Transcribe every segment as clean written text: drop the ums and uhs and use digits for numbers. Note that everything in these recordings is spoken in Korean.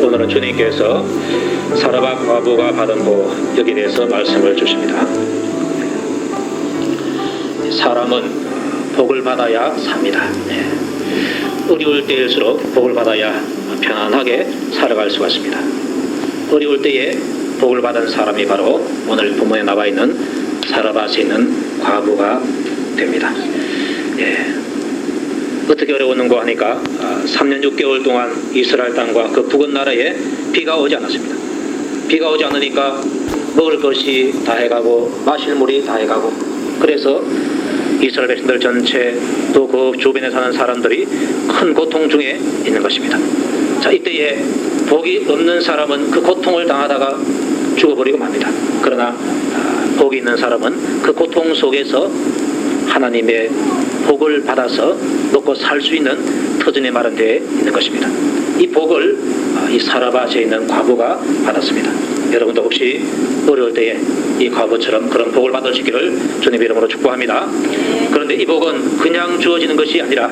오늘은 주님께서 사르밧 과부가 받은 복 여기에 대해서 말씀을 주십니다. 사람은 복을 받아야 삽니다. 어려울 때일수록 복을 받아야 편안하게 살아갈 수가 있습니다. 어려울 때에 복을 받은 사람이 바로 오늘 본문에 나와 있는 사르밧에 있는 과부가 됩니다. 어떻게 어려웠는고 하니까 3년 6개월 동안 이스라엘 땅과 그 북은 나라에 비가 오지 않았습니다. 비가 오지 않으니까 먹을 것이 다 해가고 마실 물이 다 해가고, 그래서 이스라엘 백성들 전체 또 그 주변에 사는 사람들이 큰 고통 중에 있는 것입니다. 자, 이때에 복이 없는 사람은 그 고통을 당하다가 죽어버리고 맙니다. 그러나 복이 있는 사람은 그 고통 속에서 하나님의 복을 받아서 먹고 살 수 있는 터전이 마련되어 있는 것입니다. 이 복을 이 사르밧에 있는 과부가 받았습니다. 여러분도 혹시 어려울 때에 이 과부처럼 그런 복을 받으시기를 주님의 이름으로 축복합니다. 그런데 이 복은 그냥 주어지는 것이 아니라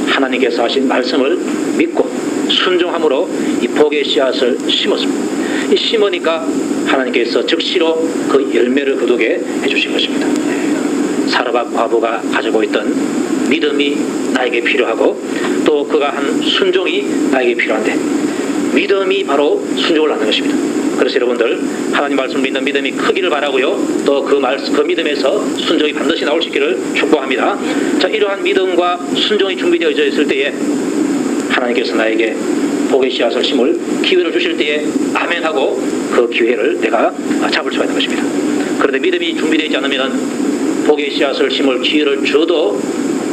하나님께서 하신 말씀을 믿고 순종함으로 이 복의 씨앗을 심었습니다. 이 심으니까 하나님께서 즉시로 그 열매를 거두게 해주신 것입니다. 사르밧 과부가 가지고 있던 믿음이 나에게 필요하고 또 그가 한 순종이 나에게 필요한데, 믿음이 바로 순종을 낳는 것입니다. 그래서 여러분들 하나님 말씀 믿는 믿음이 크기를 바라고요, 또 그 믿음에서 순종이 반드시 나올 수 있기를 축복합니다. 자, 이러한 믿음과 순종이 준비되어져 있을 때에 하나님께서 나에게 복의 씨앗을 심을 기회를 주실 때에 아멘하고 그 기회를 내가 잡을 수가 있는 것입니다. 그런데 믿음이 준비되어 있지 않으면 복의 씨앗을 심을 기회를 줘도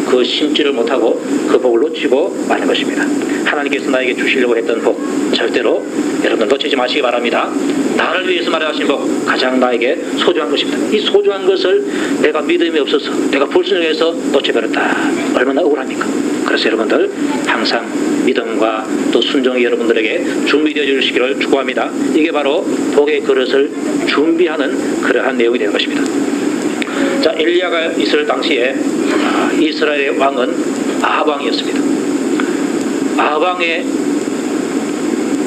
그 심지를 못하고 그 복을 놓치고 마는 것입니다. 하나님께서 나에게 주시려고 했던 복 절대로 여러분 놓치지 마시기 바랍니다. 나를 위해서 마련하신 복 가장 나에게 소중한 것입니다. 이 소중한 것을 내가 믿음이 없어서 내가 불순종해서 놓쳐버렸다. 얼마나 억울합니까? 그래서 여러분들 항상 믿음과 또 순종이 여러분들에게 준비되어 주시기를 축복합니다. 이게 바로 복의 그릇을 준비하는 그러한 내용이 되는 것입니다. 자, 엘리야가 있을 당시에 이스라엘의 왕은 아합 왕이었습니다. 아합 왕의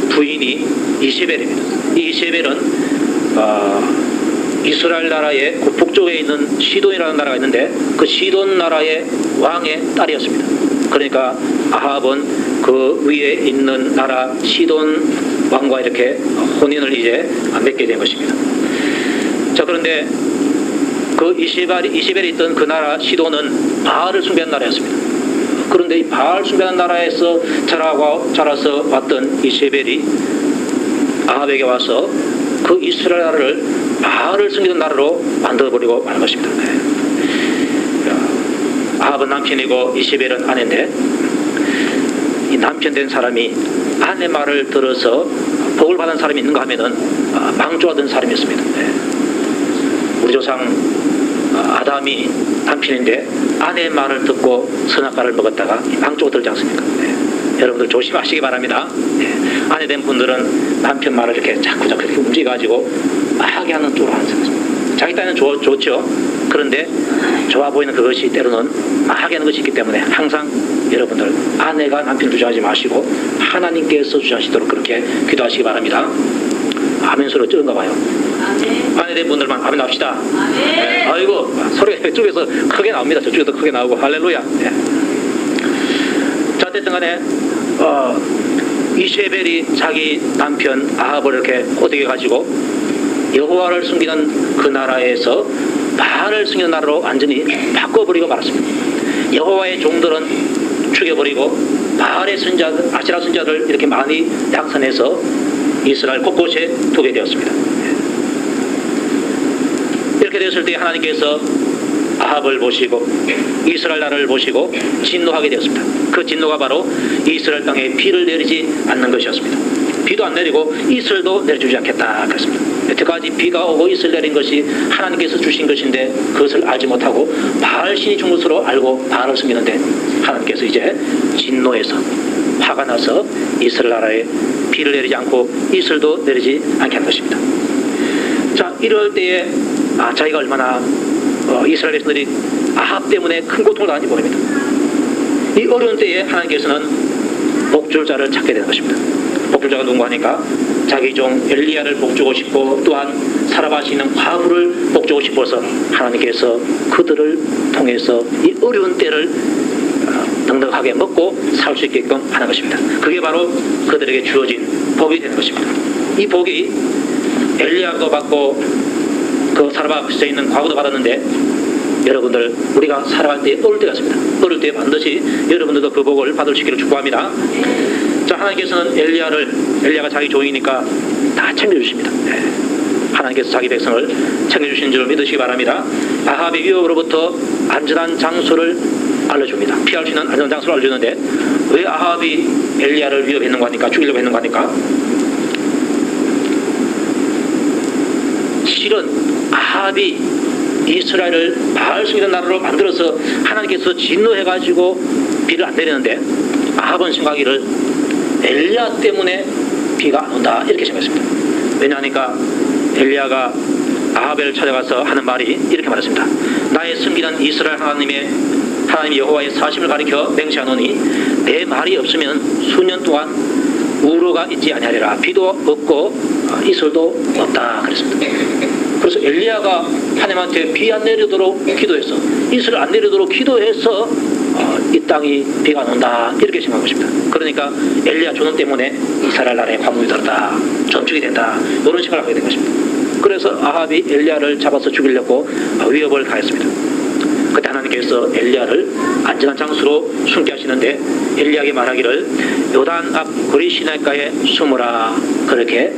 부인이 이세벨입니다. 이 이세벨은 이스라엘 나라의 그 북쪽에 있는 시돈이라는 나라가 있는데 그 시돈 나라의 왕의 딸이었습니다. 그러니까 아합은 그 위에 있는 나라 시돈 왕과 이렇게 혼인을 이제 맺게 된 것입니다. 자, 그런데 그 이세벨이 있던 그 나라 시돈은 바알을 숭배한 나라였습니다. 그런데 이 바알 숭배한 나라에서 자라서 왔던 이세벨이 아합에게 와서 그 이스라엘 나라를 바알을 섬기는 나라로 만들어버리고 마는 것입니다. 아합은 남편이고 이세벨은 아내인데, 이 남편 된 사람이 아내 말을 들어서 복을 받은 사람이 있는가 하면은 망조하던 사람이었습니다. 우리 조상 아담이 남편인데 아내의 말을 듣고 선악과를 먹었다가 망조가 들지 않습니까? 여러분들 조심하시기 바랍니다. 아내 된 분들은 남편 말을 이렇게 자꾸 이렇게 움직여가지고 하게 하는 쪽으로 하는 생각입니다. 자기 딴에는 좋죠. 그런데 좋아 보이는 그것이 때로는 하게 하는 것이 있기 때문에 항상 여러분들 아내가 남편 주저하지 마시고 하나님께서 주저하시도록 그렇게 기도하시기 바랍니다. 아멘 소리가 적은가 봐요. 아내 된 분들만 아멘 합시다. 아이고, 소리가 이쪽에서 크게 나옵니다. 저쪽에서 크게 나오고 할렐루야. 자, 어쨌든 간에 이세벨이 자기 남편 아합을 이렇게 꼬드겨 가지고 여호와를 숨기는 그 나라에서 바알을 숨기는 나라로 완전히 바꿔버리고 말았습니다. 여호와의 종들은 죽여버리고 바알의 선자들, 아세라 선자들 이렇게 많이 양산해서 이스라엘 곳곳에 두게 되었습니다. 이렇게 되었을 때 하나님께서 아합을 보시고 이스라엘 나라를 보시고 진노하게 되었습니다. 그 진노가 바로 이스라엘 땅에 비를 내리지 않는 것이었습니다. 비도 안 내리고 이슬도 내려주지 않겠다 그랬습니다. 여태까지 비가 오고 이슬 내린 것이 하나님께서 주신 것인데 그것을 알지 못하고 바알 신이 준 것으로 알고 바알을 섬기는데 하나님께서 이제 진노해서 화가 나서 이스라엘 나라에 비를 내리지 않고 이슬도 내리지 않게 한 것입니다. 자, 이럴 때에 자기가 얼마나 이스라엘 백성들이 아합 때문에 큰 고통을 당하는지 모릅니다. 이 어려운 때에 하나님께서는 복줄 자를 찾게 되는 것입니다. 목격자가 누군가 하니까 자기 종 엘리야를 복주고 싶고 또한 사라밭이 있는 과부를 복주고 싶어서 하나님께서 그들을 통해서 이 어려운 때를 넉넉하게 먹고 살 수 있게끔 하는 것입니다. 그게 바로 그들에게 주어진 복이 되는 것입니다. 이 복이 엘리야도 받고 그 사라밭에 있는 과부도 받았는데 여러분들 우리가 살아갈 때 어릴 때가 있습니다. 어릴 때 반드시 여러분들도 그 복을 받을 수 있기를 축복합니다. 자, 하나님께서는 엘리야가 자기 종이니까 다 챙겨주십니다. 하나님께서 자기 백성을 챙겨주시는 줄 믿으시기 바랍니다. 아합의 위협으로부터 안전한 장소를 알려줍니다. 피할 수 있는 안전한 장소를 알려주는데 왜 아합이 엘리야를 위협했는가 하니까 죽이려고 했는가 하니까 실은 아합이 이스라엘을 바알 섬기는 나라로 만들어서 하나님께서 진노해가지고 비를 안 내리는데 아합은 생각하기를 엘리야 때문에 비가 안 온다 이렇게 생각했습니다. 왜냐하니까 엘리야가 아합을 찾아가서 하는 말이 이렇게 말했습니다. 나의 섬기는 이스라엘 하나님 여호와의 사심을 가리켜 맹세하노니 내 말이 없으면 수년 동안 우로가 있지 아니하리라. 비도 없고 이슬도 없다 그랬습니다. 그래서 엘리야가 하나님한테 비 안 내리도록 기도해서 이슬 안 내리도록 기도해서 이 땅이 비가 안 온다 이렇게 생각한 것입니다. 그러니까 엘리야 존엄 때문에 이스라엘 나라에 화목이 들었다, 전축이 된다 이런 생각을 하게 된 것입니다. 그래서 아합이 엘리야를 잡아서 죽이려고 위협을 가했습니다. 그때 하나님께서 엘리야를 안전한 장소로 숨게 하시는데 엘리야에게 말하기를 요단 앞 거리 시내가에 숨으라 그렇게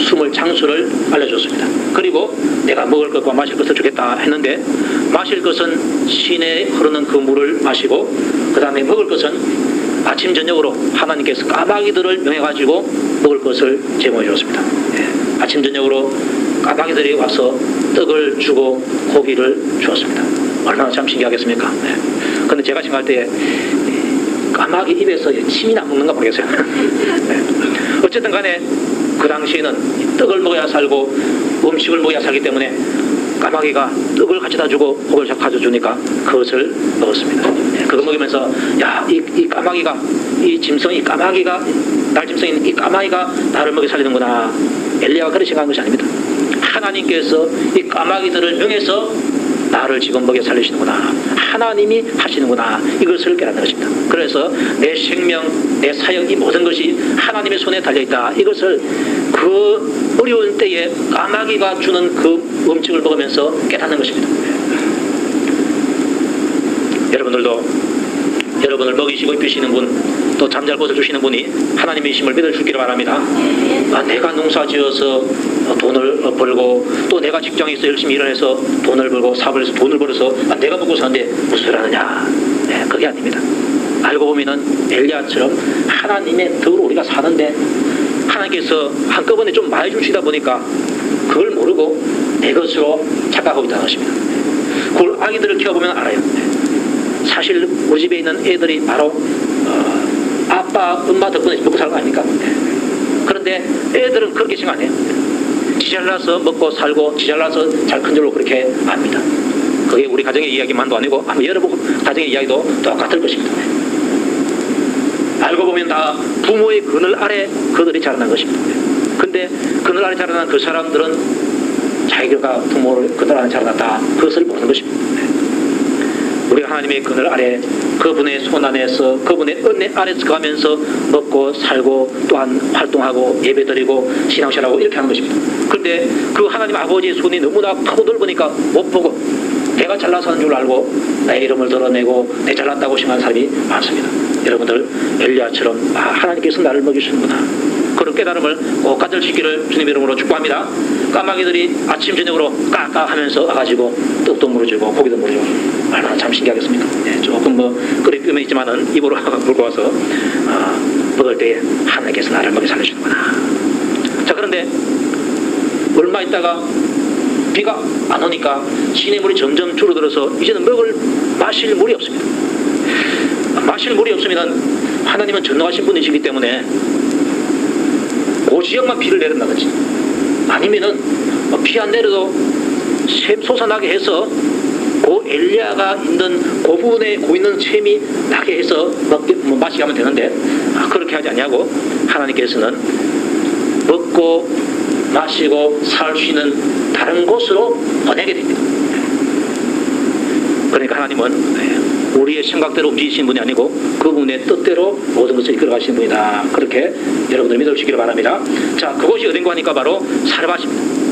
숨을 장소를 알려줬습니다. 그리고 내가 먹을 것과 마실 것을 주겠다 했는데 마실 것은 시내에 흐르는 그 물을 마시고 그 다음에 먹을 것은 아침 저녁으로 하나님께서 까마귀들을 명해가지고 먹을 것을 제공해 주었습니다. 아침 저녁으로 까마귀들이 와서 떡을 주고 고기를 주었습니다. 얼마나 참 신기하겠습니까? 그런데 제가 생각할 때 까마귀 입에서 침이 안 먹는가 모르겠어요. 어쨌든 간에 그 당시에는 떡을 먹어야 살고 음식을 먹어야 살기 때문에 까마귀가 떡을 가져다 주고 고기를 가져주니까 그것을 먹었습니다. 그거 먹으면서 야, 이 까마귀가 이 짐승이 까마귀가 날 짐승인 이 까마귀가 나를 먹여 살리는구나. 엘리야가 그렇게 생각한 것이 아닙니다. 하나님께서 이 까마귀들을 명해서 나를 지금 먹여 살리시는구나. 하나님이 하시는구나. 이것을 깨닫는 것입니다. 그래서 내 생명, 내 사역, 이 모든 것이 하나님의 손에 달려있다. 이것을 그 어려운 때에 까마귀가 주는 그 음식을 먹으면서 깨닫는 것입니다. 여러분을 먹이시고 입히시는 분, 또 잠잘 곳을 주시는 분이 하나님이심을 믿어주기를 바랍니다. 내가 농사지어서 돈을 벌고 또 내가 직장에서 열심히 일을 해서 돈을 벌고 사업을 해서 돈을 벌어서 내가 먹고 사는데 무슨 소리 하느냐. 그게 아닙니다. 알고 보면은 엘리야처럼 하나님의 덕으로 우리가 사는데 하나님께서 한꺼번에 좀 많이 주시다 보니까 그걸 모르고 내 것으로 착각하고 있다는 것입니다. 그걸 아기들을 키워보면 알아요. 사실 우리 집에 있는 애들이 바로 아빠, 엄마 덕분에 먹고 살고 아닙니까? 그런데 애들은 그렇게 생각 안 해요. 지잘나서 먹고 살고 지잘나서 잘 큰 줄로 그렇게 압니다. 그게 우리 가정의 이야기만도 아니고 아마 여러분 가정의 이야기도 똑같을 것입니다. 알고 보면 다 부모의 그늘 아래 그들이 자라난 것입니다. 근데 그늘 아래 자라난 그 사람들은 자기가 부모를 그늘 아래 자라났다 그것을 모르는 것입니다. 우리가 하나님의 그늘 아래 그분의 손 안에서 그분의 은혜 아래서 가면서 먹고 살고 또한 활동하고 예배드리고 신앙생활하고 이렇게 하는 것입니다. 그런데 그 하나님 아버지의 손이 너무나 크고 넓으니까 못 보고 내가 잘나서 하는 줄 알고 나의 이름을 드러내고 내 잘났다고 생각하는 사람이 많습니다. 여러분들 엘리야처럼 하나님께서 나를 먹이시는구나 그런 깨달음을 꼭 가질 주님 이름으로 축복합니다. 까마귀들이 아침 저녁으로 까까 하면서 와가지고 떡도 물어주고 고기도 물어주고 얼마나 참 신기하겠습니까? 조금 끓일 뜸에 있지만은 입으로 물고 와서 먹을 때에 하나님께서 나를 먹여 살려주는구나. 자, 그런데 얼마 있다가 비가 안 오니까 시냇물이 점점 줄어들어서 이제는 마실 물이 없습니다. 마실 물이 없으면 하나님은 전능하신 분이시기 때문에 그 지역만 비를 내린다든지 아니면은 비 안 내려도 샘 솟아나게 해서 그 엘리야가 있는 그 부분에 고있는 샘이 나게 해서 마시게 하면 되는데 그렇게 하지 아니하고 하나님께서는 먹고 마시고 살 수 있는 다른 곳으로 보내게 됩니다. 그러니까 하나님은 우리의 생각대로 움직이신 분이 아니고 그분의 뜻대로 모든 것을 이끌어가시는 분이다. 그렇게 여러분들 믿어주시기를 바랍니다. 자, 그곳이 어딘가 하니까 바로 사르밧입니다.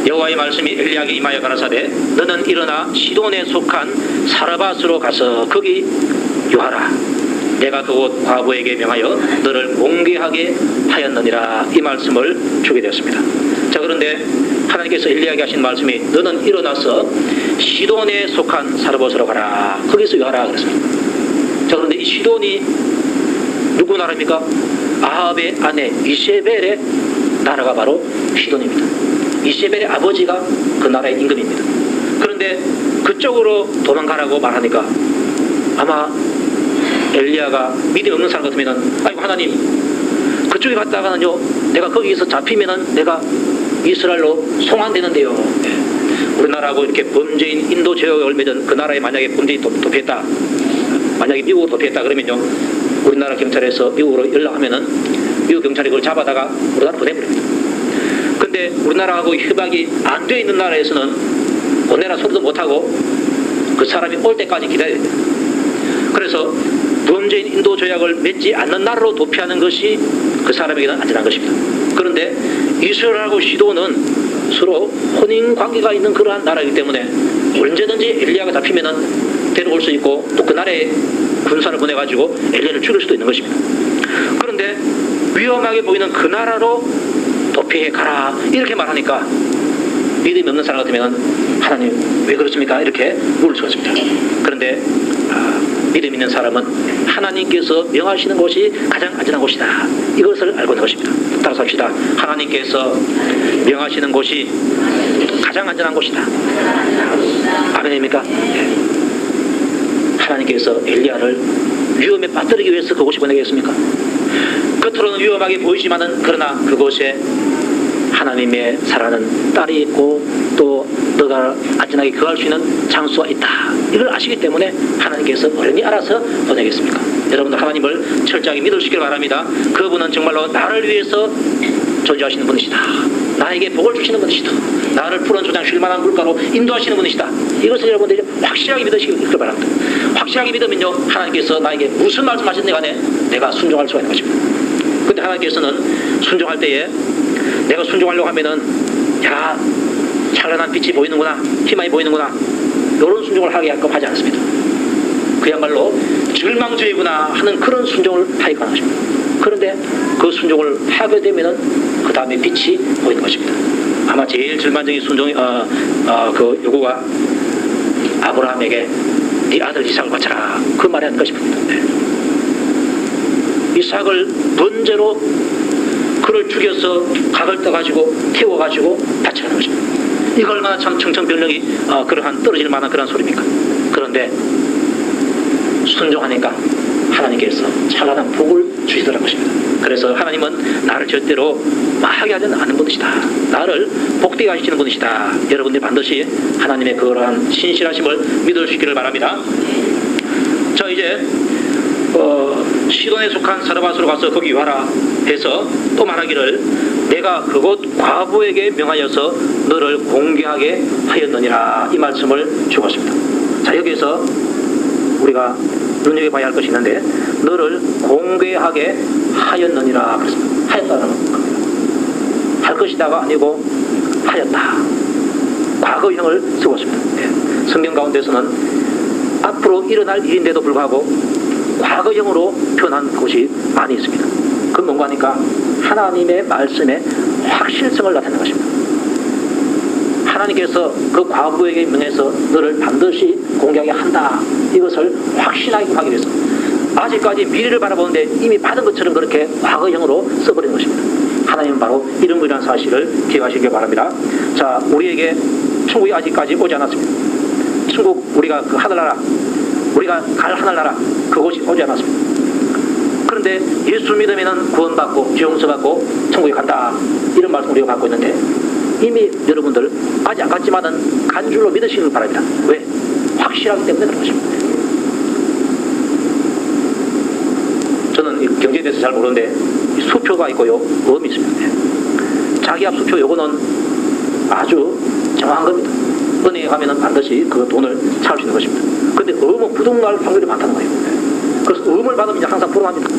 여호와의 말씀이 엘리야에게 임하여 가라사대 너는 일어나 시돈에 속한 사르밧으로 가서 거기 유하라. 내가 그곳 과부에게 명하여 너를 공개하게 하였느니라. 이 말씀을 주게 되었습니다. 자, 그런데 하나님께서 엘리야에게 하신 말씀이 너는 일어나서 시돈에 속한 사르밧으로 가라. 거기서 유하라 그랬습니다. 자, 그런데 이 시돈이 누구 나라입니까? 아합의 아내 이세벨의 나라가 바로 시돈입니다. 이세벨의 아버지가 그 나라의 임금입니다. 그런데 그쪽으로 도망가라고 말하니까 아마 엘리야가 믿음이 없는 사람 같으면은 아이고 하나님 그쪽에 갔다가는요 내가 거기서 잡히면은 내가 이스라엘로 송환되는데요. 우리나라하고 이렇게 범죄인 인도 제국에 얽매든 그 나라에 만약에 범죄인이 도피했다, 만약에 미국으로 도피했다 그러면요 우리나라 경찰에서 미국으로 연락하면은 미국 경찰이 그걸 잡아다가 우리나라 보내버립니다. 근데 우리나라하고 협약이 안 돼 있는 나라에서는 보내라 소리도 못하고 그 사람이 올 때까지 기다려야 됩니다. 그래서 범죄인 인도 조약을 맺지 않는 나라로 도피하는 것이 그 사람에게는 안전한 것입니다. 그런데 이스라엘하고 시돈은 서로 혼인 관계가 있는 그러한 나라이기 때문에 언제든지 엘리야가 잡히면은 데려올 수 있고 또 그 나라에 군사를 보내가지고 엘리야를 죽일 수도 있는 것입니다. 그런데 위험하게 보이는 그 나라로 도피해 가라 이렇게 말하니까 믿음이 없는 사람 같으면 하나님 왜 그렇습니까? 이렇게 물을 수가 있습니다. 그런데 믿음 있는 사람은 하나님께서 명하시는 곳이 가장 안전한 곳이다. 이것을 알고 있는 것입니다. 따라서 합시다. 하나님께서 명하시는 곳이 가장 안전한 곳이다. 아멘입니까? 네. 하나님께서 엘리야를 위험에 빠뜨리기 위해서 그곳에 보내겠습니까? 겉으로는 위험하게 보이지만은 그러나 그곳에 하나님의 사랑하는 딸이 있고 또 너가 안전하게 거할 수 있는 장소가 있다. 이걸 아시기 때문에 하나님께서 어련히 알아서 보내겠습니까? 여러분들 하나님을 철저하게 믿으시길 바랍니다. 그분은 정말로 나를 위해서 존재하시는 분이시다. 나에게 복을 주시는 분이시다. 나를 푸른 조장 쉴만한 물가로 인도하시는 분이시다. 이것을 여러분들이 확실하게 믿으시길 바랍니다. 확실하게 믿으면요 하나님께서 나에게 무슨 말씀하셨는지 간에 내가 순종할 수가 있는 것입니다. 근데 하나님께서는 순종할 때에 내가 순종하려고 하면은 야 찬란한 빛이 보이는구나 희망이 보이는구나 이런 순종을 하게 하지 않습니다. 그야말로 절망적이구나 하는 그런 순종을 하기가 하십니다. 그런데 그 순종을 하게 되면은 그 다음에 빛이 보이는 것입니다. 아마 제일 절망적인 순종이 그 요구가 아브라함에게 네 아들 이삭을 바쳐라 그 말이 한 것입니다. 네. 이삭을 번제로 그를 죽여서 각을 떠가지고 태워가지고 바치는 것입니다. 이거 얼마나 참 청천벽력이 그러한 떨어질 만한 그런 소리입니까? 그런데 순종하니까 하나님께서 찬란한 복을 주시더라는 것입니다. 그래서 하나님은 나를 절대로 망하게 하지 않는 분이시다. 나를 복되게 하시는 분이시다. 여러분들이 반드시 하나님의 그러한 신실하심을 믿어주시기를 바랍니다. 자 이제 시돈에 속한 사르밧으로 가서 거기 유하라 해서 또 말하기를 내가 그곳 과부에게 명하여서 너를 공개하게 하였느니라 이 말씀을 주고 있습니다. 자 여기에서 우리가 눈여겨봐야 할 것이 있는데 너를 공개하게 하였느니라 그랬습니다. 하였다는 겁니다. 할 것이다가 아니고 하였다. 과거형을 쓰고 있습니다. 네. 성경 가운데서는 앞으로 일어날 일인데도 불구하고 과거형으로 표현한 곳이 많이 있습니다. 그건 뭔가 하니까 하나님의 말씀의 확실성을 나타내는 것입니다. 하나님께서 그 과부에게 명해서 너를 반드시 공개하게 한다. 이것을 확신하게 하기 위해서 아직까지 미래를 바라보는데 이미 받은 것처럼 그렇게 과거형으로 써버리는 것입니다. 하나님은 바로 이런 분이라는 사실을 기억하시기 바랍니다. 자, 우리에게 천국이 아직까지 오지 않았습니다. 천국 우리가 그 하늘나라 우리가 갈 하늘나라 그곳이 오지 않았습니다. 그런데 예수 믿으면 구원받고 죄용서받고 천국에 간다 이런 말씀 우리가 갖고 있는데 이미 여러분들 아직 안 갔지만은 간 줄로 믿으시길 바랍니다. 왜? 확실하기 때문에 그런 것입니다. 저는 경제에 대해서 잘 모르는데 수표가 있고요, 음이 있습니다. 예. 자기압 수표 요거는 아주 정확한 겁니다. 은행에 가면은 반드시 그 돈을 찾을 수 있는 것입니다. 근데 음은 부동날 확률이 많다는 거예요. 그래서 음을 받으면 이제 항상 불안합니다.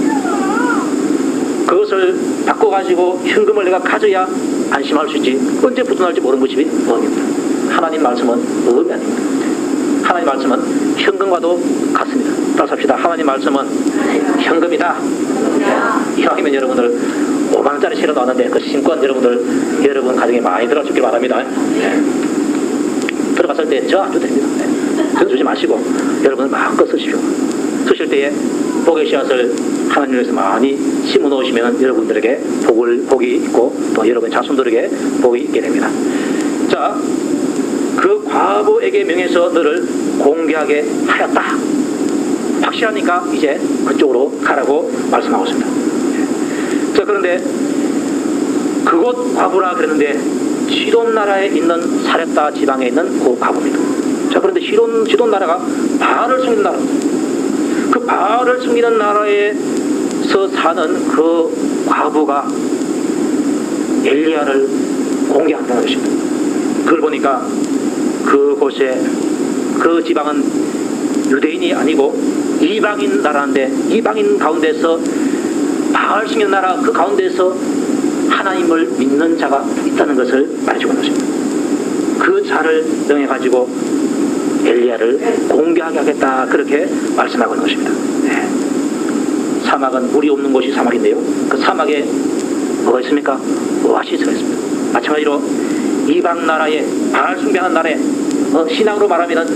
그것을 바꿔가지고 현금을 내가 가져야 안심할 수 있지, 언제 부도날지 모르는 것이 음입니다. 하나님 말씀은 음이 아닙니다. 하나님 말씀은 현금과도 같습니다. 따라서 합시다. 하나님 말씀은 현금이다. 이왕이면 여러분들 5만원짜리 실어 놨는데 그 신권 여러분 가정에 많이 들어주길 바랍니다. 네. 들어갔을 때 저 안 줘도 됩니다. 네. 저 주지 마시고 여러분들 마음껏 쓰십시오. 쓰실 때에 복의 씨앗을 하나님 위해서 많이 심어 놓으시면 여러분들에게 복이 있고 또 여러분 자손들에게 복이 있게 됩니다. 자, 그 과부에게 명해서 너를 공개하게 하였다. 확실하니까 이제 그쪽으로 가라고 말씀하고 있습니다. 자, 그런데 그곳 과부라 그랬는데 시돈 나라에 있는 사렙다 지방에 있는 그 과부입니다. 자, 그런데 시돈 나라가 바알을 숨기는 나라. 그 바알을 숨기는 나라에서 사는 그 과부가 엘리야를 공개한다는 것입니다. 그걸 보니까 그곳에 그 지방은 유대인이 아니고 이방인 나라인데 이방인 가운데서 바알 숨기는 나라 그 가운데서 하나님을 믿는 자가 있다는 것을 말해주고 있는 것입니다. 그 자를 명해가지고 엘리야를 공개하게 하겠다 그렇게 말씀하고 있는 것입니다. 네. 사막은 물이 없는 곳이 사막인데요. 그 사막에 뭐가 있습니까? 오아시스가 있습니다. 마찬가지로 이방 나라에 바알 숭배하는 나라에 신앙으로 말하면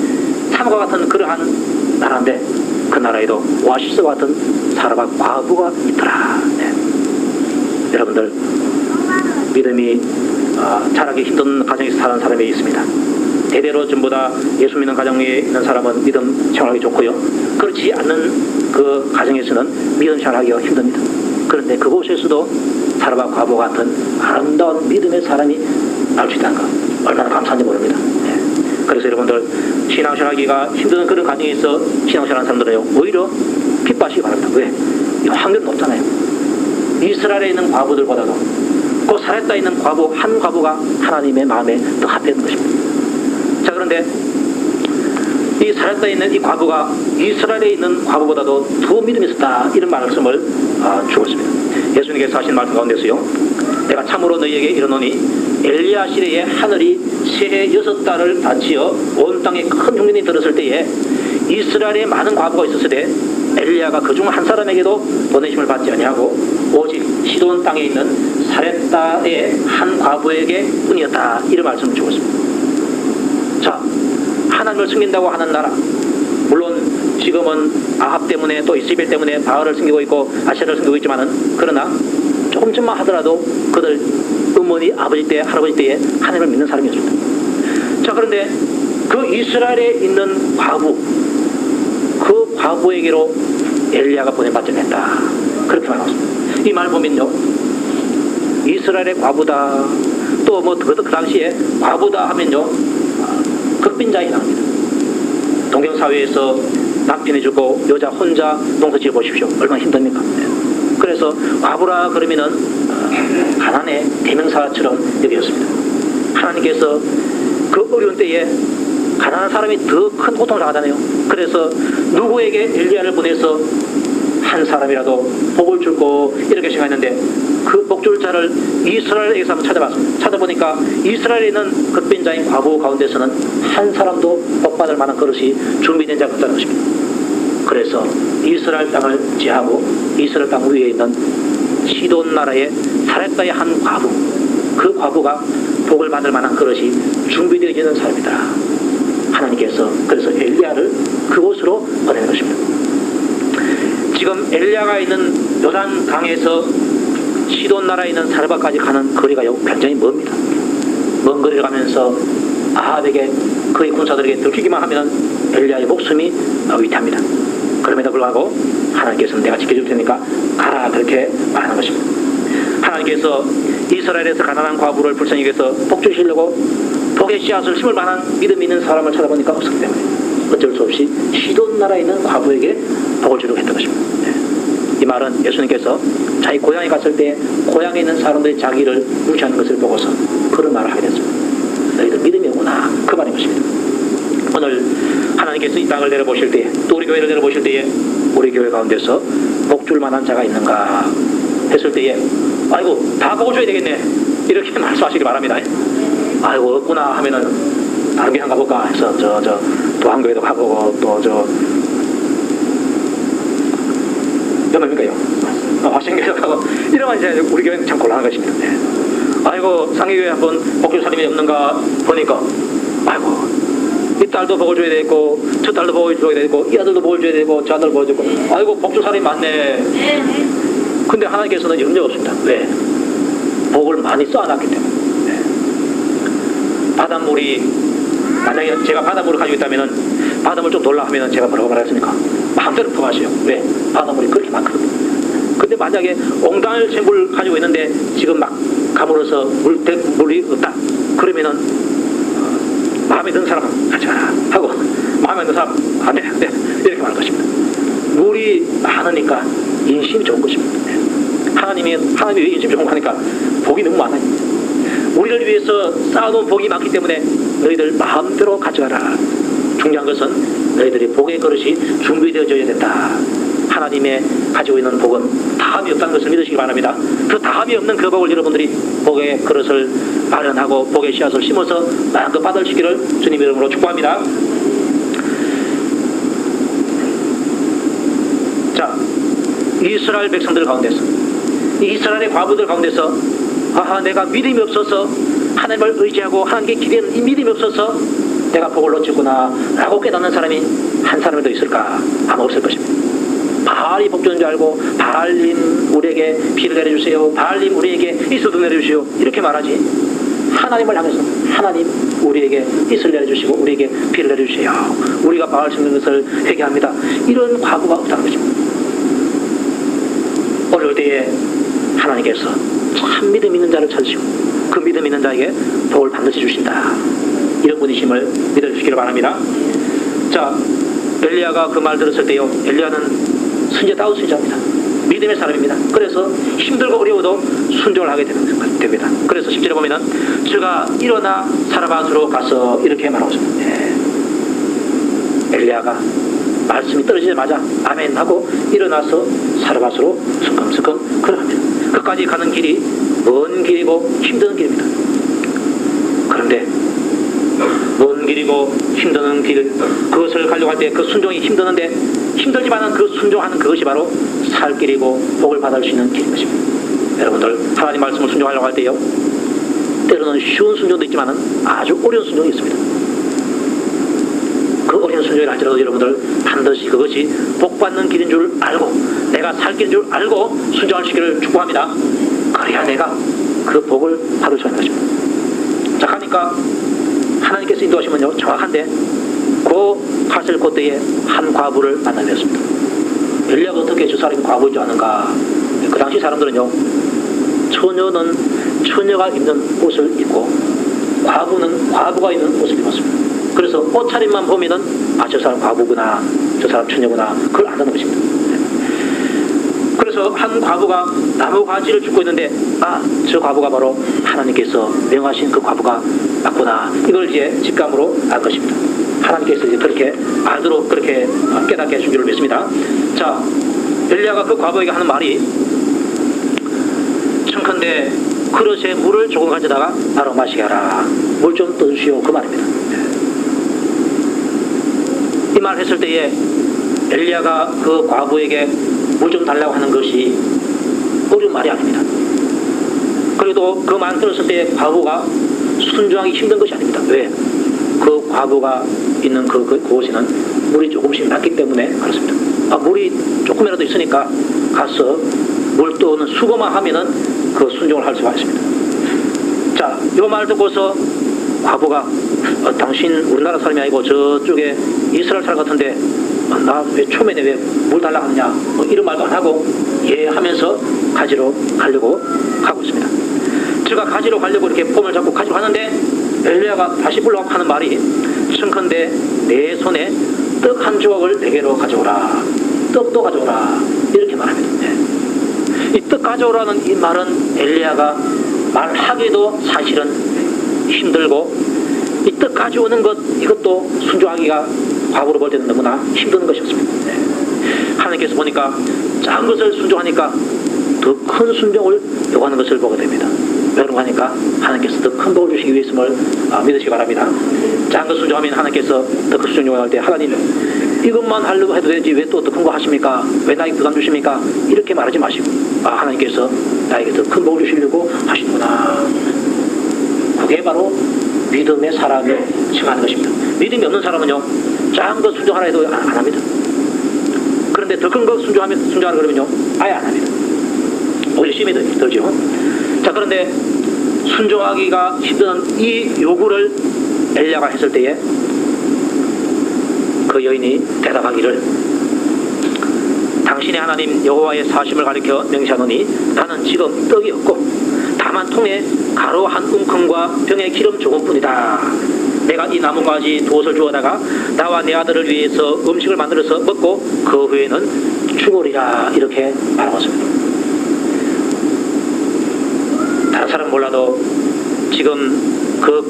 사막과 같은 그러한 나라인데 그 나라에도 오아시스와 같은 사람과 과부가 있더라. 네. 여러분들 믿음이 자라기 힘든 가정에서 사는 사람이 있습니다. 대대로 전부 다 예수 믿는 가정에 있는 사람은 믿음 생활하기 좋고요. 그렇지 않는 그 가정에서는 믿음 생활하기가 힘듭니다. 그런데 그곳에서도 사람과 과부 같은 아름다운 믿음의 사람이 나올 수 있다는 것 얼마나 감사한지 모릅니다. 네. 그래서 여러분들 신앙생활하기가 힘든 그런 가정에서 신앙생활하는 사람들은요 오히려 핍박하시기 바랍니다. 왜? 이 확률이 높잖아요. 이스라엘에 있는 과부들보다도 그 사렙다에 있는 과부 한 과부가 하나님의 마음에 더 합해있는 것입니다. 자, 그런데 이 사렙다에 있는 이 과부가 이스라엘에 있는 과부보다도 더 믿음이 있었다 이런 말씀을 주었습니다. 예수님께서 하신 말씀 가운데서요, 내가 참으로 너희에게 이르노니 엘리야 시대에 하늘이 새해 6달을 닫히어 온 땅에 큰 흉년이 들었을 때에 이스라엘에 많은 과부가 있었을 때 엘리야가 그중 한 사람에게도 보내심을 받지 아니하고 오직 시돈 땅에 있는 사렙다의 한 과부에게 뿐이었다 이런 말씀을 주고 있습니다. 자, 하나님을 숨긴다고 하는 나라, 물론 지금은 아합 때문에 또 이스라엘 때문에 바알을 숨기고 있고 아세라를 숨기고 있지만은 그러나 조금쯤만 하더라도 그들 어머니 아버지 때 할아버지 때에 하나님을 믿는 사람이었습니다. 자, 그런데 그 이스라엘에 있는 과부, 그 과부에게로 엘리야가 보내받지 않았다 그렇게 말했습니다. 이 말 보면요, 이스라엘의 과부다 또 뭐 그 당시에 과부다 하면요 극빈자에 나옵니다. 동경사회에서 남편해주고 여자 혼자 농사 지어보십시오. 얼마나 힘듭니까? 그래서 과부라 그러면은 가난의 대명사처럼 여겼습니다. 하나님께서 그 어려운 때에 가난한 사람이 더 큰 고통을 당하잖아요. 그래서 누구에게 엘리야를 보내서 한 사람이라도 복을 줄고 이렇게 생각했는데 그 복줄 자를 이스라엘에서 한번 찾아봤습니다. 찾아보니까 이스라엘에 있는 극빈자인 과부 가운데서는 한 사람도 복받을 만한 그릇이 준비된 자가 없다는 것입니다. 그래서 이스라엘 땅을 제하고 이스라엘 땅 위에 있는 시돈 나라의 사렙다의 한 과부, 그 과부가 복을 받을 만한 그릇이 준비되어 있는 사람이다. 하나님께서 그래서 엘리야를 그곳으로 보내는 것입니다. 지금 엘리야가 있는 요단 강에서 시돈 나라에 있는 사르바까지 가는 거리가 굉장히 멉니다. 먼 거리를 가면서 아합에게 그의 군사들에게 들키기만 하면 엘리야의 목숨이 위태합니다. 그럼에도 불구하고 하나님께서는 내가 지켜줄 테니까 가라 그렇게 말하는 것입니다. 하나님께서 이스라엘에서 가난한 과부를 불쌍히 여겨서 복 주시려고 복의 씨앗을 심을 만한 믿음 있는 사람을 찾아보니까 없었기 때문에 어쩔 수 없이 시돈 나라에 있는 과부에게 복을 주려고 했던 것입니다. 네. 이 말은 예수님께서 자기 고향에 갔을 때 고향에 있는 사람들이 자기를 무시하는 것을 보고서 그런 말을 하게 됐습니다. 너희들 믿음이 없구나, 그 말인 것입니다. 오늘 하나님께서 이 땅을 내려보실 때에, 또 우리 교회를 내려보실 때에 우리 교회 가운데서 복줄 만한 자가 있는가 했을 때에 아이고 다 먹어줘야 되겠네 이렇게 말씀하시기 바랍니다. 아이고 없구나 하면은 다른 교회 한번 가볼까 해서 저 도안교회도 가보고 또 몇 명인가요? 화신교회도 가고 이러면 이제 우리 교회는 참 곤란한 것입니다. 네. 아이고 상계교회 한번 복줄 사람이 없는가 보니까 아이고 이 딸도 복을 줘야 되고 저 딸도 복을 줘야 되고 이 아들도 복을 줘야 되고 저 아들 복을 줘야 되고 아이고 복줄 사람이 많네. 근데 하나님께서는 염려가 없습니다. 왜? 복을 많이 쌓아놨기 때문에. 네. 바닷물이 만약에 제가 바닷물을 가지고 있다면은 바닷물 좀 돌라 하면은 제가 뭐라고 말했습니까? 마음대로 퍼가세요. 왜? 바닷물이 그렇게 많거든요. 근데 만약에 옹달 샘물 가지고 있는데 지금 막 가물어서 물이 없다. 그러면은 마음에 드는 사람은 가지 마라 하고 마음에 드는 사람 안 돼 이렇게 말하는 것입니다. 물이 많으니까 인심이 좋은 것입니다. 하나님이 왜 인심이 좋은 거 하니까 복이 너무 많아요. 우리를 위해서 쌓아놓은 복이 많기 때문에 너희들 마음대로 가져가라. 중요한 것은 너희들이 복의 그릇이 준비되어져야 된다. 하나님의 가지고 있는 복은 다함이 없다는 것을 믿으시기 바랍니다. 그 다함이 없는 그 복을 여러분들이 복의 그릇을 마련하고 복의 씨앗을 심어서 마음껏 받으시기를 주님 이름으로 축복합니다. 자, 이스라엘 백성들 가운데서, 이스라엘의 과부들 가운데서 아하 내가 믿음이 없어서 하나님을 의지하고 하나님께 기대는 이 믿음이 없어서 내가 복을 놓쳤구나 라고 깨닫는 사람이 한 사람이라도 있을까? 아마 없을 것입니다. 바알이 복 주는 줄 알고 바알님 우리에게 비를 내려주세요, 바알님 우리에게 이슬도 내려주시오 이렇게 말하지, 하나님을 향해서 하나님 우리에게 이슬 내려주시고 우리에게 비를 내려주세요, 우리가 바알 심는 것을 회개합니다, 이런 과부가 없다는 것입니다. 어려울 때에 하나님께서 참 믿음 있는 자를 찾으시고 그 믿음 있는 자에게 복을 반드시 주신다, 이런 분이심을 믿어주시기를 바랍니다. 자, 엘리야가 그 말 들었을 때요, 엘리야는 선지자다운 선지자입니다. 믿음의 사람입니다. 그래서 힘들고 어려워도 순종을 하게 됩니다. 그래서 10절에 보면은 저가 일어나 사르밧으로 가서 이렇게 말하고 있습니다. 네. 엘리야가 말씀이 떨어지자마자 아멘 하고 일어나서 사르밧으로 성큼성큼 걸어갑니다. 그까지 가는 길이 먼 길이고 힘든 길입니다. 그런데 먼 길이고 힘드는 길, 그것을 가려고 할 때 그 순종이 힘드는데 힘들지만은 그 순종하는 그것이 바로 살 길이고 복을 받을 수 있는 길인 것입니다. 여러분들 하나님 말씀을 순종하려고 할 때요, 때로는 쉬운 순종도 있지만은 아주 어려운 순종이 있습니다. 그 어려운 순종을 할지라도 여러분들 반드시 그것이 복 받는 길인 줄 알고 내가 살 길인 줄 알고 순종하시기를 축복합니다. 그래야 내가 그 복을 받을 수 있는 것입니다. 자, 가니까 하나님께서 인도하시면요 정확한데 그 갔을 그때에 한 과부를 만나뵙습니다. 엘리야가 어떻게 저 사람이 과부인 줄 아는가? 그 당시 사람들은요, 처녀는 처녀가 입는 옷을 입고 과부는 과부가 입는 옷을 입었습니다. 그래서 옷차림만 보면은 아, 저 사람 과부구나, 저 사람 처녀구나, 그걸 안다는 것입니다. 그래서 한 과부가 나무 가지를 줍고 있는데 아, 저 과부가 바로 하나님께서 명하신 그 과부가 맞구나, 이걸 이제 직감으로 알 것입니다. 하나님께서 이제 그렇게 알도록 그렇게 깨닫게 해준 줄 믿습니다. 자, 엘리야가 그 과부에게 하는 말이 청컨대 그릇에 물을 조금 가져다가 나로 마시게 하라, 물 좀 떠주시오, 그 말입니다. 이 말 했을 때에 엘리야가 그 과부에게 물 좀 달라고 하는 것이 어려운 말이 아닙니다. 그래도 그 말 들었을 때 과부가 순종하기 힘든 것이 아닙니다. 왜? 그 과부가 있는 그곳에는 물이 조금씩 났기 때문에 그렇습니다. 아, 물이 조금이라도 있으니까 가서 물 떠오는 수고만 하면은 그 순종을 할 수가 있습니다. 자, 이 말 듣고서 과부가 당신 우리나라 사람이 아니고 저쪽에 이스라엘 사람 같은데 나 왜 초면에 왜 물 달라고 하느냐, 이런 말도 안 하고 예 하면서 가지러 가려고 가고 있습니다. 제가 가지러 가려고 이렇게 폼을 잡고 가지러 가는데 엘리야가 다시 불러가고 하는 말이 청컨대 내 손에 떡 한 조각을 내게로 가져오라, 떡도 가져오라, 이렇게 이렇게 말합니다. 이 떡 가져오라는 이 말은 엘리야가 말하기도 사실은 힘들고, 이 떡 가져오는 것 이것도 순종하기가 과거로 볼 때는 너무나 힘든 것이었습니다. 하나님께서 보니까 작은 것을 순종하니까 더 큰 순종을 요구하는 것을 보게 됩니다. 왜 그런가 하니까 하나님께서 더 큰 복을 주시기 위해서를 믿으시기 바랍니다. 작은 것 순종하면 하나님께서 더 큰 순종 요구할 때, 하나님 이것만 하려고 해도 되지 왜 또 더 큰 거 하십니까? 왜 나에게 부담 주십니까? 이렇게 말하지 마시고, 하나님께서 나에게 더 큰 복을 주시려고 하시는구나. 그게 바로 믿음의 사람이 증하는 것입니다. 믿음이 없는 사람은요, 작은 것 순종하라 해도 안 합니다. 그런데 더 큰 것 순종하라 그러면요, 아예 안 합니다. 오히려 심히 들죠. 자, 그런데 순종하기가 힘든 이 요구를 엘리야가 했을 때에 그 여인이 대답하기를, 당신의 하나님 여호와의 사심을 가리켜 명시하노니 나는 지금 떡이 없고 다만 통에 가루 한 움큼과 병에 기름 조금뿐이다. 내가 이 나뭇가지 두엇을 주어다가 나와 내 아들을 위해서 음식을 만들어서 먹고 그 후에는 죽으리라. 이렇게 말하고 있습니다. 다른 사람은 몰라도 지금 그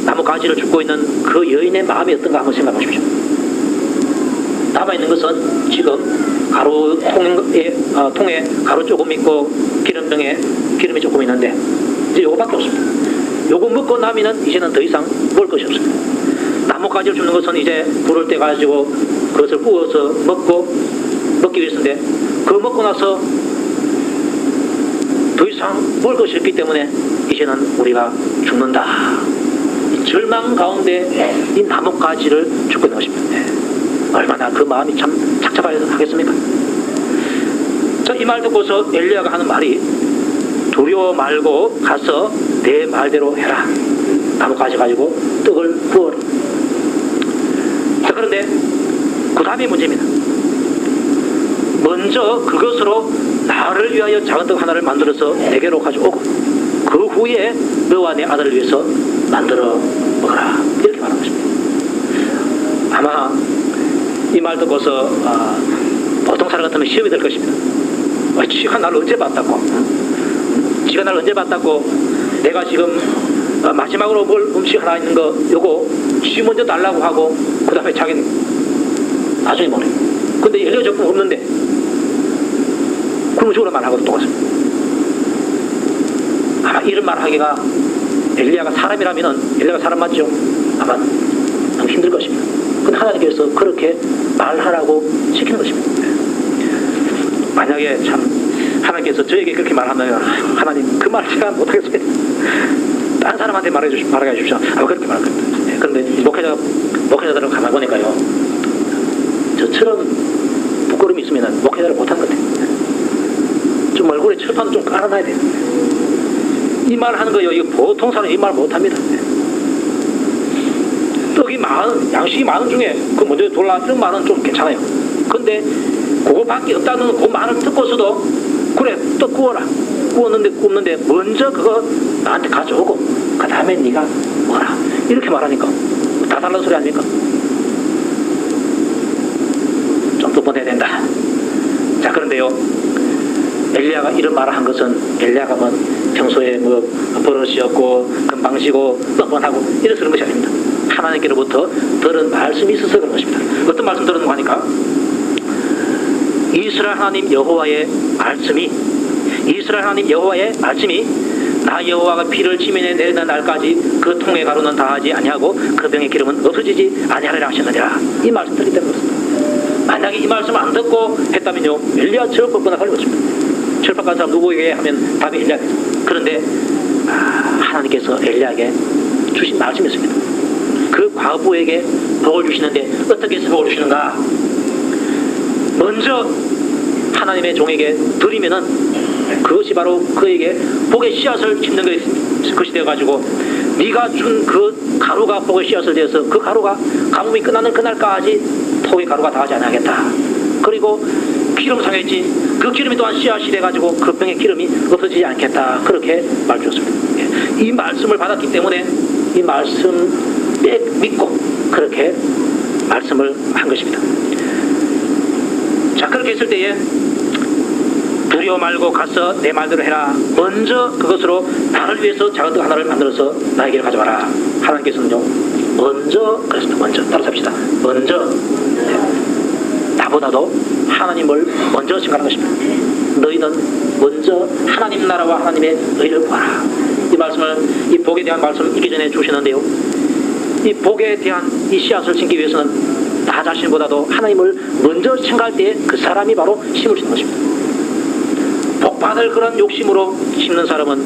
나무 가지를 줍고 있는 그 여인의 마음이 어떤가 한번 생각해 보십시오. 남아있는 것은 지금 가루 통에 가루 조금 있고 기름병에 기름이 조금 있는데 이제 요거밖에 없습니다. 요거 먹고 나면은 이제는 더 이상 먹을 것이 없습니다. 나뭇가지를 줍는 것은 이제 불을 때 가지고 그것을 구워서 먹기 위해서인데, 그거 먹고 나서 더 이상 먹을 것이 없기 때문에 이제는 우리가 죽는다. 이 절망 가운데 이 나뭇가지를 줍고 있는 것입니다. 얼마나 그 마음이 참 착잡하겠습니까? 자, 이 말 듣고서 엘리야가 하는 말이, 두려워 말고 가서 내 말대로 해라. 나뭇가지 가지고 떡을 구워라. 자, 그런데 그 다음이 문제입니다. 먼저 그것으로 나를 위하여 작은 떡 하나를 만들어서 내게로 가져오고 그 후에 너와 내 아들을 위해서 만들어 먹어라. 이렇게 말하는 것입니다. 아마 이 말 듣고서 보통 사람 같으면 시험이 될 것입니다. 지가 나를 언제 봤다고? 지가 나를 언제 봤다고? 내가 지금 마지막으로 뭘 음식 하나 있는 거 요거 지 먼저 달라고 하고 그 다음에 자기는 나중에 뭐래. 근데 엘리야 적금 없는데 그런 식으로 말하고도 똑같습니다. 아마 이런 말하기가 엘리야가 사람이라면은, 엘리야가 사람 맞죠? 아마 너무 힘들 것입니다. 근데 하나님께서 그렇게 말하라고 시키는 것입니다. 만약에 참 하나님께서 저에게 그렇게 말하면, 하나님 그 말 제가 못하겠습니다. 다른 사람한테 말해 주십시오. 아마 그렇게 말할 겁니다. 그런데 목회자들을 가만히 보니까요, 저처럼 부끄러움이 있으면 목회자를 못한 것 같아요. 좀 얼굴에 철판을 좀 깔아놔야 돼요. 이 말 하는 거요, 이거 보통 사람이 이 말 못합니다. 떡이 양식이 많은 중에 그 먼저 돌라 이런 말은 좀 괜찮아요. 근데 그거밖에 없다는 그 말을 듣고서도 그래 떡 구워라. 굽는데 먼저 그거 나한테 가져오고 그 다음에 네가 먹어라. 이렇게 말하니까 다 달라는 소리 아닙니까? 좀 더 보내야 된다. 자, 그런데요, 엘리야가 이런 말을 한 것은 엘리야가 평소에 버릇이었고 금방지고 뻔뻔하고 이래서 그런 것이 아닙니다. 하나님께로부터 들은 말씀이 있어서 그런 것입니다. 어떤 말씀 들었는가 하니까, 이스라엘 하나님 여호와의 말씀이 나 여호와가 피를 지면에 내리는 날까지 그 통의 가루는 다하지 아니하고 그 병의 기름은 없어지지 아니하리라 하셨느니라. 이 말씀 들기 때문에 그렇습니다. 만약에 이 말씀을 안 듣고 했다면요, 엘리야 철법거나 걸린 것입니다. 철법한 사람 누구에게 하면 답이 엘리야입니다. 그런데 하나님께서 엘리야에게 주신 말씀이 있습니다. 그 과부에게 복을 주시는데 어떻게 해서 복을 주시는가? 먼저 하나님의 종에게 드리면은 그것이 바로 그에게 복의 씨앗을 짓는 것이 되어가지고, 네가 준 그 가루가 복의 씨앗을 되어서 그 가루가 가뭄이 끝나는 그날까지 복의 가루가 다하지 않겠다. 그리고 기름 상했지, 그 기름이 또한 씨앗이 돼가지고 그 병의 기름이 없어지지 않겠다. 그렇게 말해줬습니다. 이 말씀을 받았기 때문에 이 말씀 믿고 그렇게 말씀을 한 것입니다. 자, 그렇게 했을 때에 두려워 말고 가서 내 말대로 해라. 먼저 그것으로 나를 위해서 작은 떡 하나를 만들어서 나에게 가져와라. 하나님께서는요, 먼저 그랬습니다. 먼저 따라 삽시다. 먼저 나보다도 하나님을 먼저 생각하는 것입니다. 너희는 먼저 하나님 나라와 하나님의 의를 구하라. 이 말씀을, 이 복에 대한 말씀을 읽기 전에 주시는데요, 이 복에 대한 이 씨앗을 심기 위해서는 나 자신보다도 하나님을 먼저 생각할 때 그 사람이 바로 심을 수 있는 것입니다. 복 받을 그런 욕심으로 심는 사람은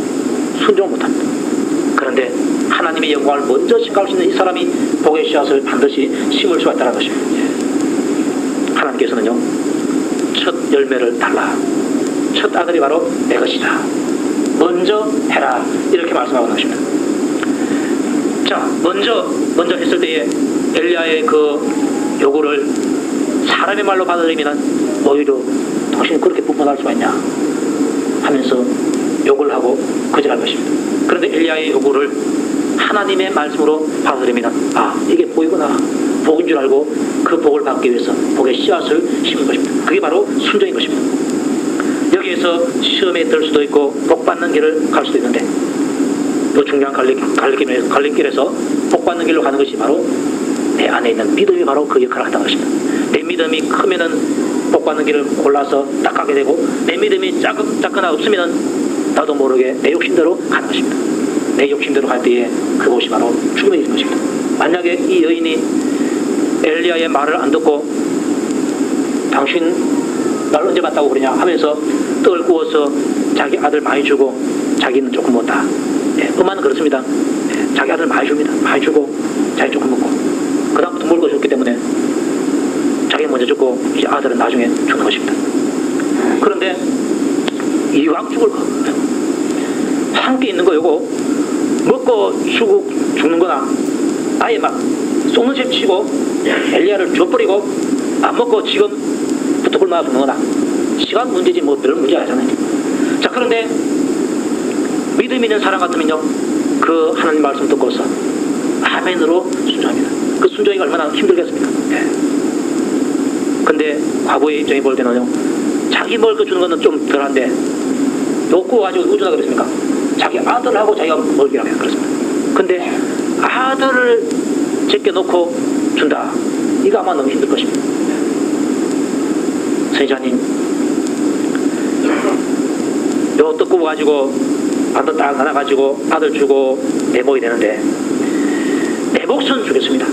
순종 못합니다. 그런데 하나님의 영광을 먼저 생각할 수 있는 이 사람이 복의 씨앗을 반드시 심을 수가 있다는 것입니다. 하나님께서는요, 첫 열매를 달라. 첫 아들이 바로 내 것이다. 먼저 해라. 이렇게 말씀하고 있는 것입니다. 자, 먼저 했을 때에 엘리야의 그 요구를 사람의 말로 받아들이면 오히려 당신이 그렇게 부분할 수가 있냐 하면서 욕을 하고 거절할 것입니다. 그런데 엘리야의 요구를 하나님의 말씀으로 받아들이면 이게 복이구나, 복인 줄 알고 그 복을 받기 위해서 복의 씨앗을 심은 것입니다. 그게 바로 순종인 것입니다. 여기에서 시험에 들 수도 있고 복 받는 길을 갈 수도 있는데, 또 중요한 갈림길에서 복 받는 길로 가는 것이 바로 내 안에 있는 믿음이 바로 그 역할을 한다는 것입니다. 내 믿음이 크면은 복 받는 길을 골라서 딱 가게 되고, 내 믿음이 작거나 없으면은 나도 모르게 내 욕심대로 가는 것입니다. 내 욕심대로 갈 때에 그것이 바로 죽음이 되는 것입니다. 만약에 이 여인이 엘리야의 말을 안 듣고 당신 날 언제 봤다고 그러냐 하면서 떡을 구워서 자기 아들 많이 주고 자기는 조금 먹다. 엄마는 그렇습니다. 자기 아들 많이 줍니다. 많이 주고 자기 조금 먹고 그 다음부터 먹을 것이 없기 때문에 자기는 먼저 죽고 이제 아들은 나중에 죽는 것입니다. 그런데 이왕 죽을 거 함께 있는 거 요거 먹고 죽는 거나 아예 막 속는 셈 치고 엘리야를 줘버리고 안 먹고 지금부터 굶어 죽는 거나 시간 문제지 뭐 별 문제 아니잖아요. 자, 그런데 믿음 있는 사람 같으면요, 그 하나님 말씀 듣고서 아멘으로 순종합니다. 그 순종이 얼마나 힘들겠습니까? 근데 과부의 입장에 볼 때는요, 자기 먹을 거 주는 거는 좀 덜한데 욕구 가지고 우주나 그랬습니까? 자기 아들하고 자기가 먹기라고 해요. 그렇습니다. 근데 아들을 제껴놓고 준다. 이거 아마 너무 힘들 것입니다. 선지자님, 요 떡 구워 가지고 반도 딱 하나 가지고 아들 주고 내 먹이 되는데 내 몫은 주겠습니다.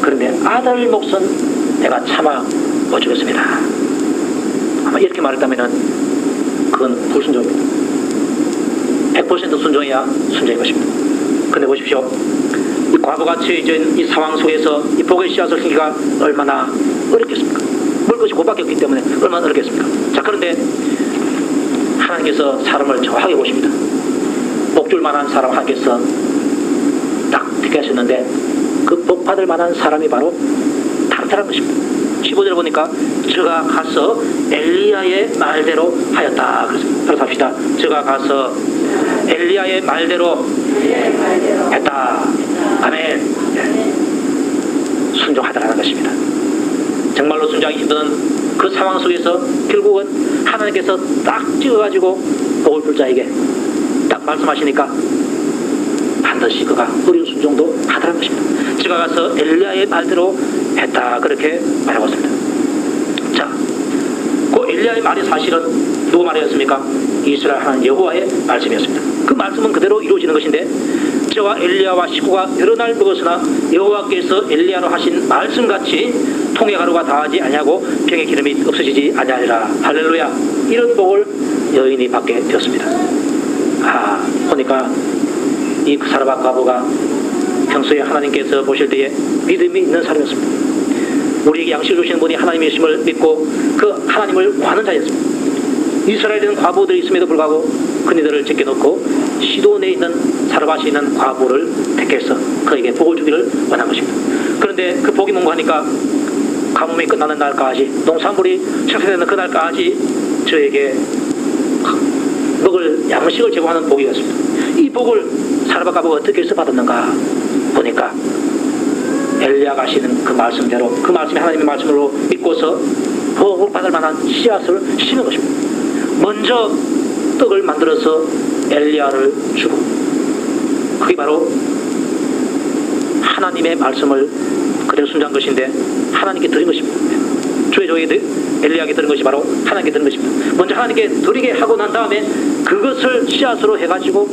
그런데 아들 몫은 내가 참아 못 주겠습니다. 아마 이렇게 말했다면은 그건 불순종입니다. 100% 순종해야 순종인 것입니다. 근데 보십시오, 이 과부가 처해진 이 상황 속에서 이 복의 씨앗을 심기가 얼마나 어렵겠습니까? 먹을 것이 못 받겠기 때문에 얼마나 어렵겠습니까? 자, 그런데 하나님께서 사람을 정확하게 보십니다. 복 줄 만한 사람 하나님께서 딱 택하셨는데 그 복 받을 만한 사람이 바로 다른 사람 것입니다. 15절 보니까 저가 가서 엘리야의 말대로 하였다. 그렇습니다. 따라서 합시다. 저가 가서 엘리야의 말대로 했다. 아멘. 순종하더라는 것입니다. 정말로 순종하기 힘든 그 상황 속에서 결국은 하나님께서 딱 찍어가지고 복을 줄 자에게 딱 말씀하시니까 반드시 그가 어려운 순종도 하더라는 것입니다. 제가 가서 엘리야의 말대로 했다. 그렇게 말하고 있습니다. 자, 그 엘리야의 말이 사실은 누구 말이었습니까? 이스라엘 하나님 여호와의 말씀이었습니다. 그 말씀은 그대로 이루어지는 것인데, 저와 엘리야와 식구가 여러 날 먹었으나 여호와께서 엘리야로 하신 말씀같이 통의 가루가 다하지 아니하고 병의 기름이 없어지지 아니하리라. 할렐루야. 이런 복을 여인이 받게 되었습니다. 보니까 이 사라밧 과부가 평소에 하나님께서 보실 때에 믿음이 있는 사람이었습니다. 우리에게 양식을 주시는 분이 하나님이심을 믿고 그 하나님을 구하는 자였습니다. 이스라엘에는 과부들이 있음에도 불구하고 그들을 제껴놓고 시돈에 있는 사르밧에 있는 과부를 택해서 그에게 복을 주기를 원한 것입니다. 그런데 그 복이 뭔가 하니까 가뭄이 끝나는 날까지, 농산물이 축사되는 그날까지 저에게 먹을 양식을 제공하는 복이었습니다. 이 복을 사르밧 과부가 어떻게 해서 받았는가 보니까 엘리야가 하시는 그 말씀대로, 그 말씀이 하나님의 말씀으로 믿고서 복을 받을 만한 씨앗을 심은 것입니다. 먼저 떡을 만들어서 엘리야를 주고, 그게 바로 하나님의 말씀을 그대로 순종한 것인데 하나님께 드린 것입니다. 주의 종에게 엘리야에게 드린 것이 바로 하나님께 드린 것입니다. 먼저 하나님께 드리게 하고 난 다음에 그것을 씨앗으로 해가지고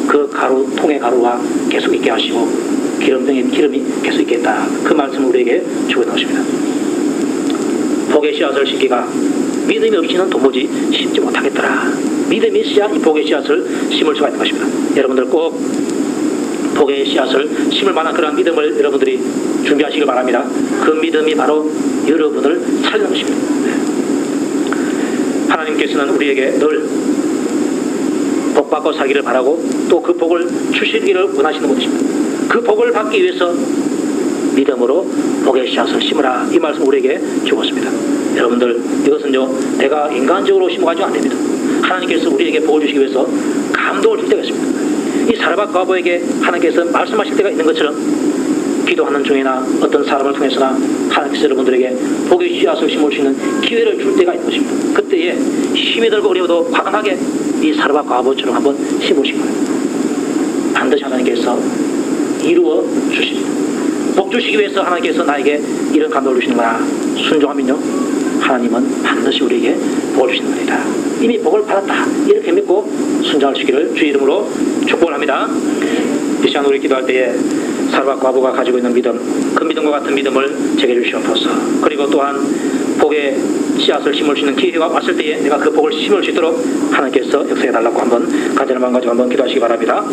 그 가루, 통의 가루와 계속 있게 하시고 기름등의 기름이 계속 있게 했다. 그 말씀을 우리에게 주고 있는 것입니다. 복의 씨앗을 심기가 믿음이 없이는 도무지 심지 못하겠더라. 믿음이 있어야 이 복의 씨앗을 심을 수가 있는 것입니다. 여러분들 꼭 복의 씨앗을 심을 만한 그런 믿음을 여러분들이 준비하시길 바랍니다. 그 믿음이 바로 여러분을 살리는 것입니다. 하나님께서는 우리에게 늘 복받고 살기를 바라고 또 그 복을 주시기를 원하시는 분이십니다. 그 복을 받기 위해서 믿음으로 복의 씨앗을 심으라, 이 말씀 우리에게 주었습니다. 여러분들, 이것은요 내가 인간적으로 심어가지고 안 됩니다. 하나님께서 우리에게 복을 주시기 위해서 감동을 줄 때가 있습니다. 이 사르밧 과부에게 하나님께서 말씀하실 때가 있는 것처럼 기도하는 중이나 어떤 사람을 통해서나 하나님께서 여러분들에게 복의 씨앗을 심을 수 있는 기회를 줄 때가 있는 것입니다. 그때에 힘이 들고 어려워도 과감하게 이 사르밧 과부처럼 한번 심으신 거예요. 반드시 하나님께서 이루어 주십니다. 복 주시기 위해서 하나님께서 나에게 이런 감동을 주시는구나. 순종하면요 하나님은 반드시 우리에게 복을 주시는 겁니다. 이미 복을 받았다, 이렇게 믿고 순종할 수 있기를 주의 이름으로 축복을 합니다. 이 시간 우리 기도할 때에 사르밧 과부가 가지고 있는 믿음, 그 믿음과 같은 믿음을 제게 주시옵소서. 그리고 또한 복의 씨앗을 심을 수 있는 기회가 왔을 때에 내가 그 복을 심을 수 있도록 하나님께서 역사해 달라고 한번 간절한 마음 가지고 한번 기도하시기 바랍니다.